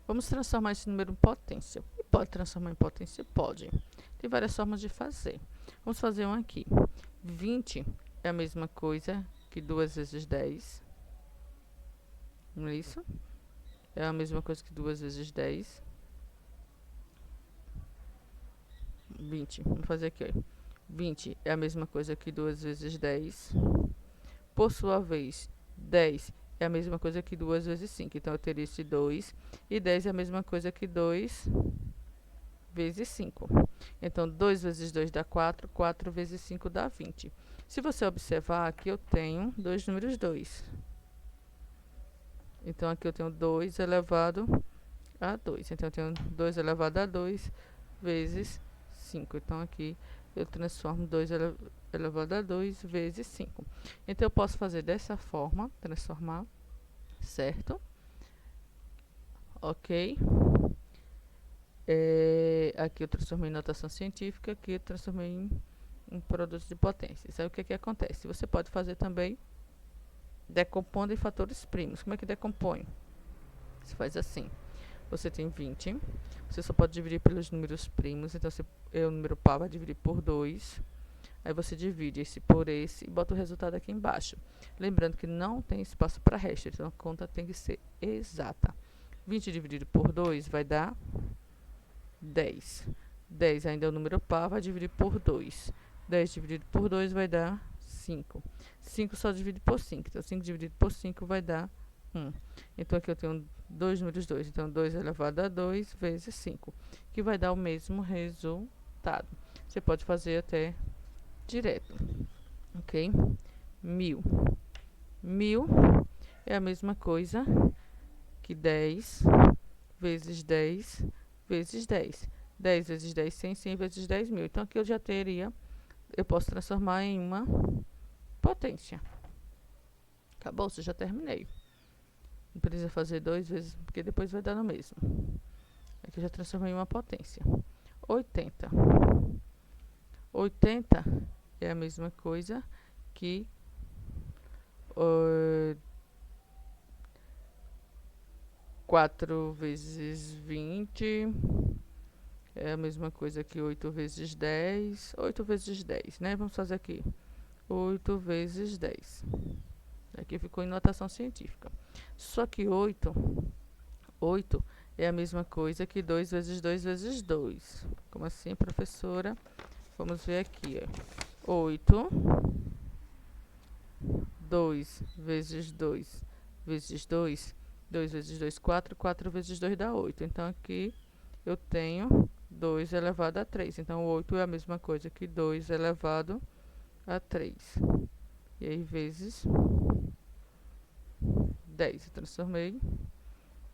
Vamos transformar esse número em potência. E pode transformar em potência? Pode. Tem várias formas de fazer. Vamos fazer um aqui. 20 é a mesma coisa que 2 vezes 10. Não é isso? É a mesma coisa que 2 vezes 10. 20. Vamos fazer aqui, ó. 20 é a mesma coisa que 2 vezes 10. Por sua vez, 10 é a mesma coisa que 2 vezes 5. Então, eu teria esse 2. E 10 é a mesma coisa que 2 vezes 5. Então, 2 vezes 2 dá 4. 4 vezes 5 dá 20. Se você observar, aqui eu tenho dois números 2. Então, aqui eu tenho 2 elevado a 2. Então, eu tenho 2 elevado a 2 vezes 5. Então, aqui eu transformo 2 elevado a 2 vezes 5. Então, eu posso fazer dessa forma, transformar, certo? Ok? Aqui eu transformei em notação científica, aqui eu transformei em produtos de potência. Sabe o que que acontece? Você pode fazer também decompondo em fatores primos. Como é que decompõe? Você faz assim. Você tem 20, você só pode dividir pelos números primos, então o número par vai dividir por 2. Aí você divide esse por esse e bota o resultado aqui embaixo. Lembrando que não tem espaço para resto, então a conta tem que ser exata. 20 dividido por 2 vai dar 10. 10 ainda é o número par, vai dividir por 2. 10 dividido por 2 vai dar 5. 5 só divide por 5. Então, 5 dividido por 5 vai dar 1. Então, aqui eu tenho dois números 2. Então, 2 elevado a 2 vezes 5, que vai dar o mesmo resultado. Você pode fazer até direto. Ok? 1000. 1000 é a mesma coisa que 10 vezes 10 vezes 10. 10 vezes 10, 100. 100 vezes 10, 1000. Então, aqui eu posso transformar em uma potência. Acabou, já terminei. Não precisa fazer 2 vezes, porque depois vai dar no mesmo. Aqui eu já transformei em uma potência. 80. 80 é a mesma coisa que 4 vezes 20. É a mesma coisa que 8 vezes 10. 8 vezes 10, né? Vamos fazer aqui. 8 vezes 10. Aqui ficou em notação científica. Só que 8 é a mesma coisa que 2 vezes 2 vezes 2. Como assim, professora? Vamos ver aqui, ó. 8. 2 vezes 2 vezes 2. 2 vezes 2, 4. 4 vezes 2 dá 8. Então, aqui eu tenho 2 elevado a 3. Então, 8 é a mesma coisa que 2 elevado a 3. E aí, vezes 10. Eu transformei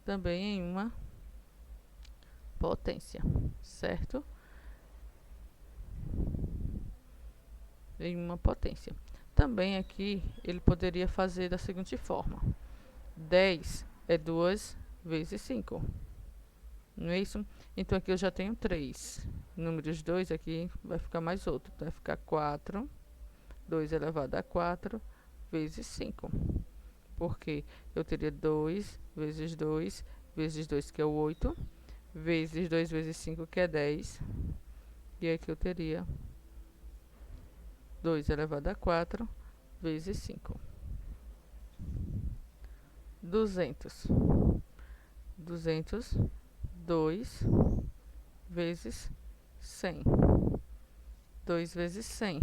também em uma potência, certo? Em uma potência. Também aqui, ele poderia fazer da seguinte forma. 10 é 2 vezes 5. Não é isso? Então, aqui eu já tenho 3. Números 2 aqui vai ficar mais outro. Vai ficar 4. 2 elevado a 4 vezes 5. Porque eu teria 2 vezes 2 vezes 2, que é o 8. Vezes 2 vezes 5, que é 10. E aqui eu teria 2 elevado a 4 vezes 5. 200. 200. 2 vezes 100. 2 vezes 100.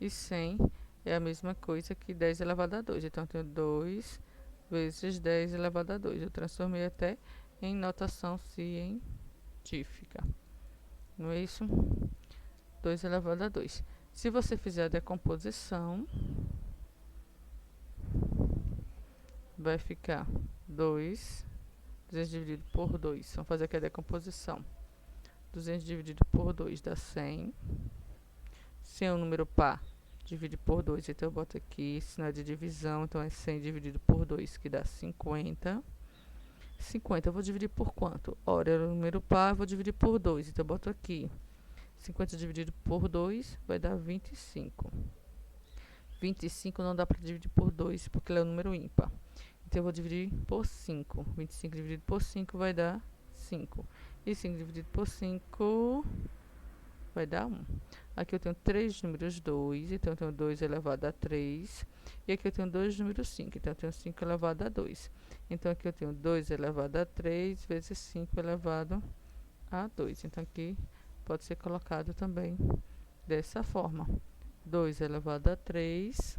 E 100 é a mesma coisa que 10 elevado a 2. Então, eu tenho 2 vezes 10 elevado a 2. Eu transformei até em notação científica. Não é isso? 2 elevado a 2. Se você fizer a decomposição, vai ficar 2. 200 dividido por 2. Vamos fazer aqui a decomposição. 200 dividido por 2 dá 100. 100 é um número par, divide por 2. Então, eu boto aqui sinal de divisão. Então, é 100 dividido por 2, que dá 50. 50 eu vou dividir por quanto? Ora, é o número par, eu vou dividir por 2. Então, eu boto aqui. 50 dividido por 2 vai dar 25. 25 não dá para dividir por 2, porque ele é um número ímpar. Então, eu vou dividir por 5. 25 dividido por 5 vai dar 5. E 5 dividido por 5 vai dar 1. Aqui eu tenho 3 números 2, então eu tenho 2 elevado a 3. E aqui eu tenho 2 números 5, então eu tenho 5 elevado a 2. Então, aqui eu tenho 2 elevado a 3 vezes 5 elevado a 2. Então, aqui pode ser colocado também dessa forma. 2 elevado a 3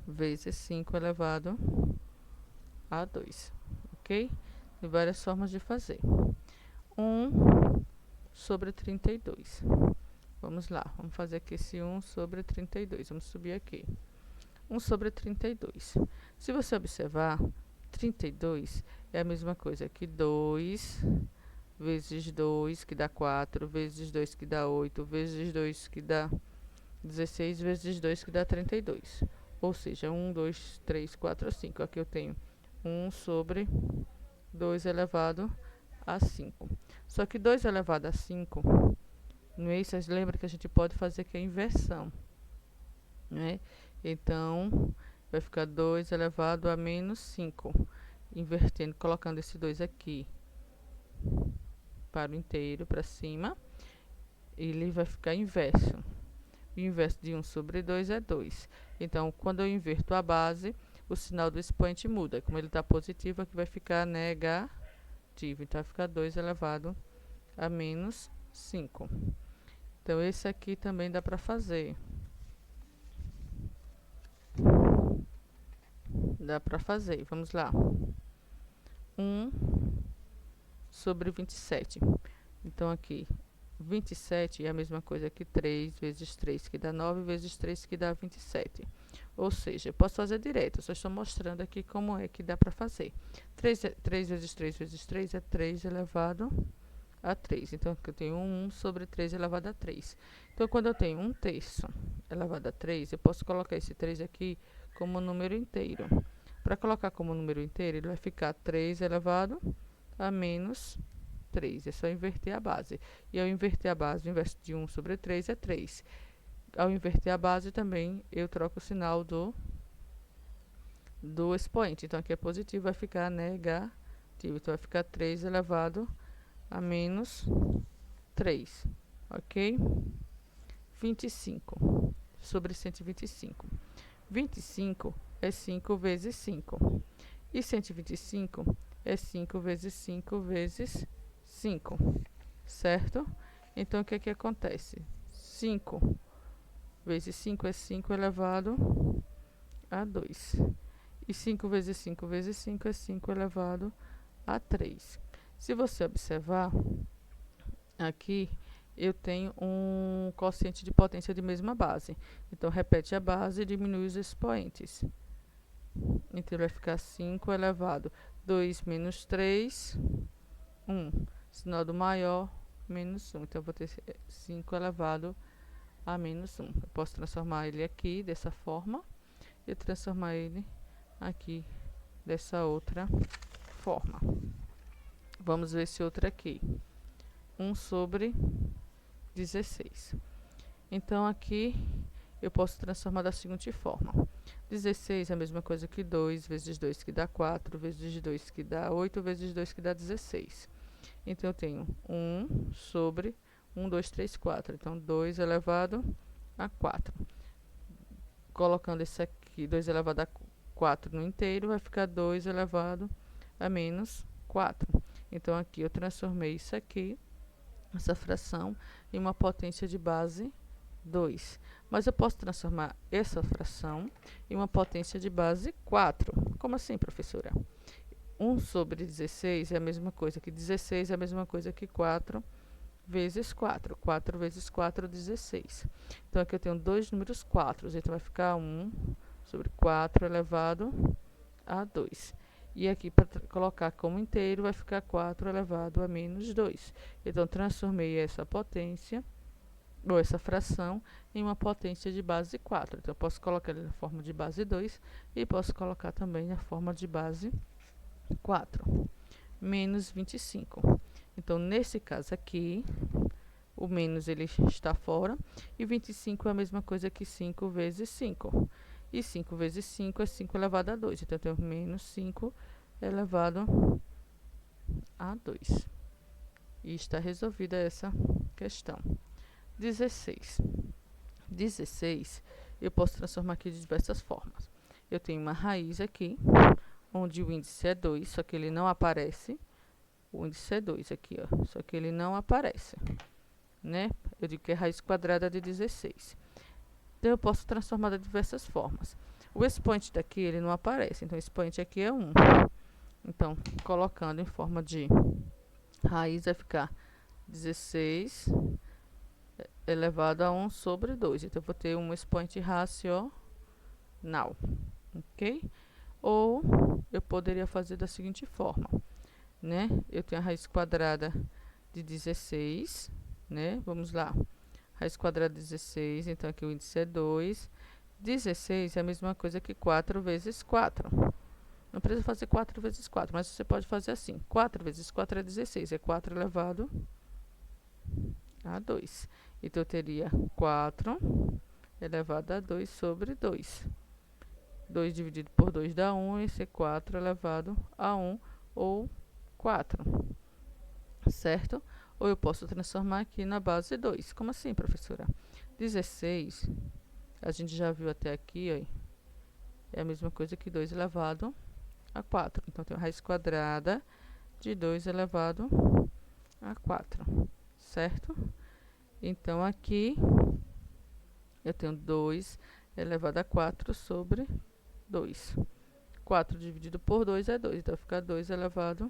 vezes 5 elevado a 2. Ok? Tem várias formas de fazer. 1 sobre 32. Vamos lá, vamos fazer aqui esse 1 sobre 32. Vamos subir aqui. 1 sobre 32. Se você observar, 32 é a mesma coisa que 2 vezes 2, que dá 4, vezes 2, que dá 8, vezes 2, que dá 16, vezes 2, que dá 32. Ou seja, 1, 2, 3, 4, 5. Aqui eu tenho 1 sobre 2 elevado a 5. Só que 2 elevado a 5, não é isso? Vocês lembram que a gente pode fazer aqui a inversão, né? Então, vai ficar 2 elevado a menos 5. Invertendo, colocando esse 2 aqui para o inteiro, para cima, ele vai ficar inverso. O inverso de 1 sobre 2 é 2. Então, quando eu inverto a base, o sinal do expoente muda. Como ele está positivo, aqui vai ficar negativo. Então, vai ficar 2 elevado a menos 5. Então, esse aqui também dá para fazer. Dá para fazer. Vamos lá. 1 sobre 27. Então, aqui, 27 é a mesma coisa que 3 vezes 3, que dá 9, vezes 3, que dá 27. Ou seja, eu posso fazer direto, só estou mostrando aqui como é que dá para fazer. 3 vezes 3 vezes 3 é 3 elevado a 3. Então, aqui eu tenho 1 sobre 3 elevado a 3. Então, quando eu tenho 1/3 elevado a 3, eu posso colocar esse 3 aqui como número inteiro. Para colocar como número inteiro, ele vai ficar 3 elevado a menos 3. É só inverter a base. E ao inverter a base, o inverso de 1 sobre 3 é 3. Ao inverter a base também, eu troco o sinal do expoente. Então, aqui é positivo, vai ficar negativo. Então, vai ficar 3 elevado a menos 3. Ok? 25 sobre 125. 25 é 5 vezes 5. E 125 é 5 vezes 5 vezes 5. Certo? Então, o que é que acontece? 5 vezes 5 é 5 elevado a 2. E 5 vezes 5 vezes 5 é 5 elevado a 3. Se você observar, aqui eu tenho um quociente de potência de mesma base. Então, repete a base e diminui os expoentes. Então, vai ficar 5 elevado a 2 menos 3, 1. Sinal do maior, menos 1. Então, eu vou ter 5 elevado a menos 1. Eu posso transformar ele aqui, dessa forma, e transformar ele aqui, dessa outra forma. Vamos ver esse outro aqui. 1 sobre 16. Então, aqui eu posso transformar da seguinte forma. 16 é a mesma coisa que 2 vezes 2, que dá 4, vezes 2, que dá 8, vezes 2, que dá 16. Então, eu tenho 1 sobre 1, 2, 3, 4. Então, 2 elevado a 4. Colocando esse aqui, 2 elevado a 4 no inteiro, vai ficar 2 elevado a menos 4. Então, aqui eu transformei isso aqui, essa fração, em uma potência de base 2. Mas eu posso transformar essa fração em uma potência de base 4. Como assim, professora? 1 sobre 16 é a mesma coisa que 16, é a mesma coisa que 4 vezes 4. 4 vezes 4, 16. Então, aqui eu tenho dois números 4. Então, vai ficar 1 sobre 4 elevado a 2. E aqui, para colocar como inteiro, vai ficar 4 elevado a menos 2. Então, transformei essa potência, ou essa fração, em uma potência de base 4. Então, eu posso colocar ele na forma de base 2 e posso colocar também na forma de base 4. Menos 25. Então, nesse caso aqui, o menos ele está fora. E 25 é a mesma coisa que 5 vezes 5. E 5 vezes 5 é 5 elevado a 2. Então, eu tenho menos 5 elevado a 2. E está resolvida essa questão. 16. 16, eu posso transformar aqui de diversas formas. Eu tenho uma raiz aqui, onde o índice é 2, só que ele não aparece. O índice é 2 aqui, ó, só que ele não aparece, né? Eu digo que é raiz quadrada de 16. Então, eu posso transformar de diversas formas. O expoente daqui, ele não aparece, então o expoente aqui é 1. Então, colocando em forma de raiz, vai ficar 16 elevado a 1 sobre 2. Então, eu vou ter um expoente racional, ok? Ou eu poderia fazer da seguinte forma, né? Eu tenho a raiz quadrada de 16, né? Vamos lá. Raiz quadrada de 16, então aqui o índice é 2. 16 é a mesma coisa que 4 vezes 4. Não precisa fazer 4 vezes 4, mas você pode fazer assim. 4 vezes 4 é 16, é 4 elevado a 2. Então, eu teria 4 elevado a 2 sobre 2. 2 dividido por 2 dá 1, esse é 4 elevado a 1, ou 4, certo? Ou eu posso transformar aqui na base 2. Como assim, professora? 16, a gente já viu até aqui, ó, é a mesma coisa que 2 elevado a 4. Então, tem a raiz quadrada de 2 elevado a 4, certo? Então, aqui eu tenho 2 elevado a 4 sobre 2. 4 dividido por 2 é 2, então fica 2 elevado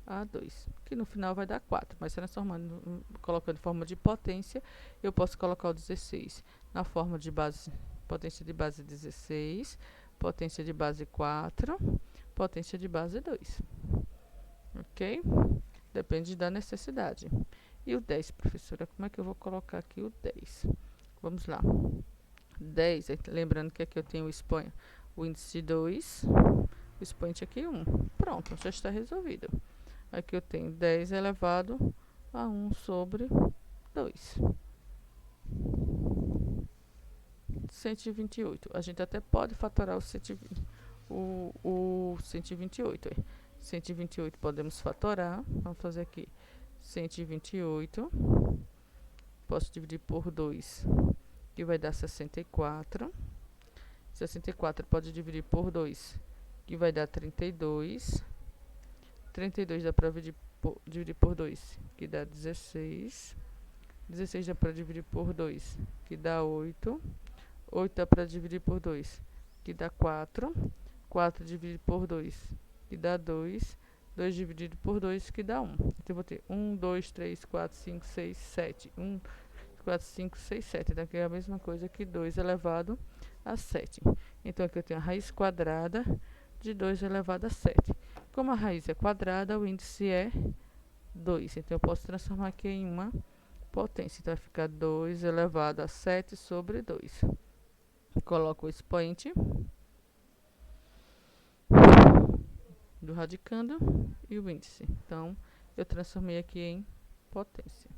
a 2, que no final vai dar 4, mas transformando, colocando em forma de potência, eu posso colocar o 16 na forma de base, potência de base 16, potência de base 4, potência de base 2, ok? Depende da necessidade. E o 10, professora, como é que eu vou colocar aqui o 10? Vamos lá. 10, lembrando que aqui eu tenho o índice 2, o expoente aqui 1. Pronto, já está resolvido. Aqui eu tenho 10 elevado a 1 sobre 2. 128. A gente até pode fatorar o 120, o 128. 128 podemos fatorar. Vamos fazer aqui 128. Posso dividir por 2, que vai dar 64. 64 pode dividir por 2, que vai dar 32. 32 dá para dividir por 2, que dá 16. 16 dá para dividir por 2, que dá 8. 8 dá para dividir por 2, que dá 4. 4 dividido por 2, que dá 2. 2 dividido por 2, que dá 1. Então, eu vou ter 1, 2, 3, 4, 5, 6, 7. 1, 4, 5, 6, 7. Então, aqui é a mesma coisa que 2 elevado a 7. Então, aqui eu tenho a raiz quadrada de 2 elevado a 7. Como a raiz é quadrada, o índice é 2. Então, eu posso transformar aqui em uma potência. Então, vai ficar 2 elevado a 7 sobre 2. Coloco o expoente do radicando e o índice. Então, eu transformei aqui em potência.